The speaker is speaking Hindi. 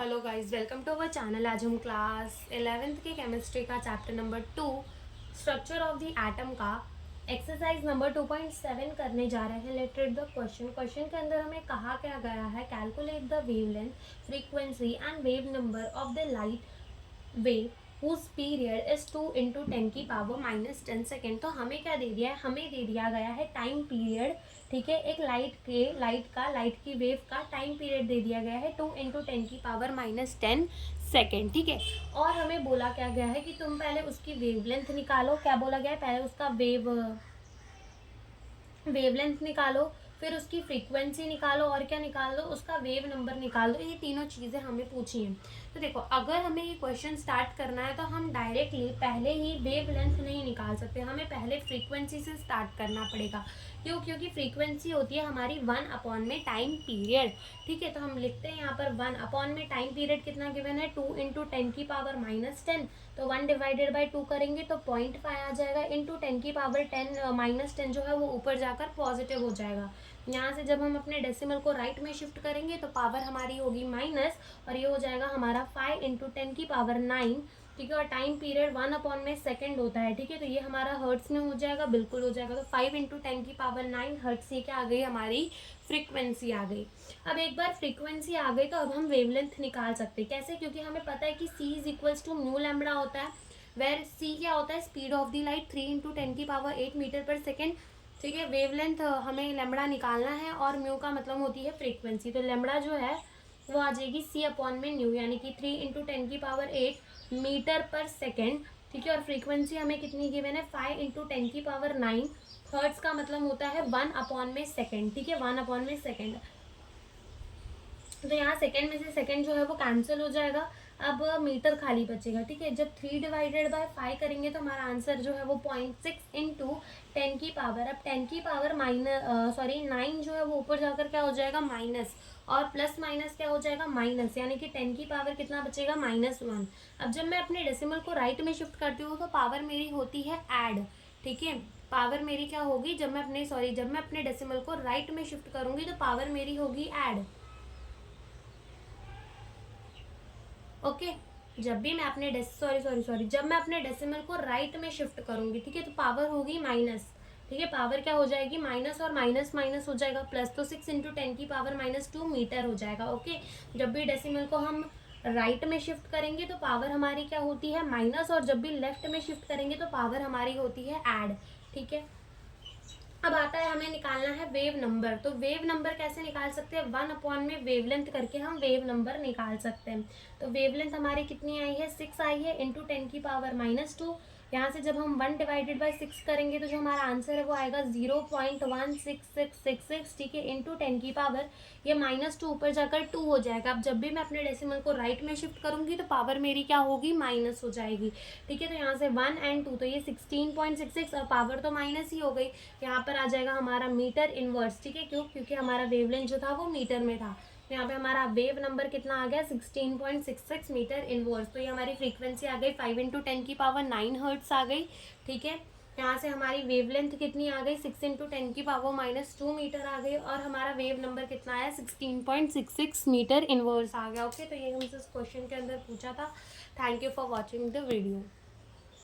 Hello guys, welcome to our channel. आज हम क्लास 11th के केमिस्ट्री का chapter number 2 structure of the atom का एक्सरसाइज नंबर 2.7 करने जा रहे हैं। लेट्स रीड द क्वेश्चन के अंदर हमें कहा क्या गया है, calculate the wavelength, frequency and wave number of the light wave whose period is 2 into 10 की पावर -10 सेकेंड। तो हमें क्या दे दिया है, हमें दे दिया गया है टाइम पीरियड। ठीक है, एक लाइट की वेव का टाइम पीरियड दे दिया गया है 2 इंटू 10 की पावर -10 सेकेंड। ठीक है, और हमें बोला क्या गया है कि तुम पहले उसकी वेवलेंथ निकालो। क्या बोला गया है, पहले उसका वेवलेंथ निकालो, फिर उसकी फ्रीक्वेंसी निकालो और क्या निकाल दो, उसका वेव नंबर निकाल दो। ये तीनों चीज़ें हमें पूछी हैं। तो देखो, अगर हमें ये क्वेश्चन स्टार्ट करना है तो हम डायरेक्टली पहले ही वेव लेंथ नहीं निकाल सकते, हमें पहले फ्रीक्वेंसी से स्टार्ट करना पड़ेगा। क्यों? क्योंकि फ्रीक्वेंसी होती है हमारी 1 में टाइम पीरियड। ठीक है, तो हम लिखते हैं यहाँ पर 1 में टाइम पीरियड कितना गिवन है, 2 इंटू 10 की पावर -10। तो 1 डिवाइडेड बाई 2 करेंगे तो 0.5 आ जाएगा, इंटू 10 की पावर 10 -10 जो है वो ऊपर जाकर पॉजिटिव हो जाएगा। यहाँ से जब हम अपने डेसिमल को राइट में शिफ्ट करेंगे तो पावर हमारी होगी माइनस, और ये हो जाएगा हमारा 5 इंटू 10 की पावर 9। ठीक है, और टाइम पीरियड 1 में सेकंड होता है। ठीक है, तो ये हमारा हर्ट्स में हो जाएगा, बिल्कुल हो जाएगा। तो 5 इंटू 10 की पावर 9 हर्ट्स, ये क्या आ गई, हमारी फ्रीक्वेंसी आ गई। अब एक बार फ्रीक्वेंसी आ गई तो अब हम वेवलेंथ निकाल सकते हैं। कैसे? क्योंकि हमें पता है कि c is equals to mu lambda होता है, वेर c क्या होता है, speed of the light 3 into 10 की पावर 8 मीटर पर सेकेंड। ठीक है, वेवलेंथ हमें लैम्बडा निकालना है और म्यू का मतलब होती है फ्रीक्वेंसी। तो लैम्बडा जो है वो आ जाएगी c अपॉन में न्यू, यानी कि 3 इंटू 10 की पावर 8 मीटर पर सेकेंड। ठीक है, और फ्रीक्वेंसी हमें कितनी गिवन है, 5 इंटू 10 की पावर 9 हर्ट्स का मतलब होता है 1 सेकेंड। ठीक है, 1 सेकेंड। तो यहाँ सेकेंड में से सेकेंड जो है वो कैंसिल हो जाएगा, अब मीटर खाली बचेगा। ठीक है, जब 3 डिवाइडेड बाय 5 करेंगे तो हमारा आंसर जो है वो 0.6 इंटू 10 की पावर, अब 10 की पावर 9 जो है वो ऊपर जाकर क्या हो जाएगा, माइनस, और प्लस माइनस क्या हो जाएगा, माइनस, यानी कि 10 की पावर कितना बचेगा, -1। अब जब मैं अपने डेसिमल को राइट में शिफ्ट करती हूँ तो पावर मेरी होती है ऐड। ठीक है, पावर मेरी क्या होगी, जब मैं अपने डेसिमल को राइट में शिफ्ट करूंगी तो पावर मेरी होगी ऐड। ओके, जब भी मैं अपने जब मैं अपने डेसिमल को राइट में शिफ्ट करूंगी, ठीक है, तो पावर होगी माइनस। ठीक है, पावर क्या हो जाएगी, माइनस, और माइनस माइनस हो जाएगा प्लस, तो 6 इंटू 10 की पावर -2 मीटर हो जाएगा। ओके, जब भी डेसिमल को हम राइट में शिफ्ट करेंगे तो पावर हमारी क्या होती है, माइनस, और जब भी लेफ्ट में शिफ्ट करेंगे तो पावर हमारी होती है ऐड। ठीक है, अब आता है हमें निकालना है वेव नंबर। तो वेव नंबर कैसे निकाल सकते हैं, 1 में वेवलेंथ करके हम वेव नंबर निकाल सकते हैं। तो वेवलेंथ हमारी कितनी आई है, 6 आई है, इंटू 10 की पावर -2। यहाँ से जब हम 1 डिवाइडेड बाई 6 करेंगे तो जो हमारा आंसर है वो आएगा 0.1666। ठीक है, इंटू 10 की पावर, ये -2 ऊपर जाकर 2 हो जाएगा। अब जब भी मैं अपने डेसिमल को राइट में शिफ्ट करूंगी तो पावर मेरी क्या होगी, माइनस हो जाएगी। ठीक है, तो यहाँ से 1 एंड 2, तो ये 16.66, और पावर तो माइनस ही हो गई। यहाँ पर आ जाएगा हमारा मीटर इनवर्स। ठीक है, क्यों? क्योंकि हमारा वेवलेंथ जो था वो मीटर में था। तो यहाँ पे हमारा वेव नंबर कितना आ गया, 16.66 मीटर इनवर्स। तो ये हमारी फ्रीक्वेंसी आ गई 5 इंटू 10 की पावर 9 हर्ट्स आ गई। ठीक है, यहाँ से हमारी वेवलेंथ कितनी आ गई, 6 इंटू 10 की पावर -2 मीटर आ गई, और हमारा वेव नंबर कितना आया, 16.66 मीटर इनवर्स आ गया। ओके, तो ये हमसे इस क्वेश्चन के अंदर पूछा था। Thank you for watching the video.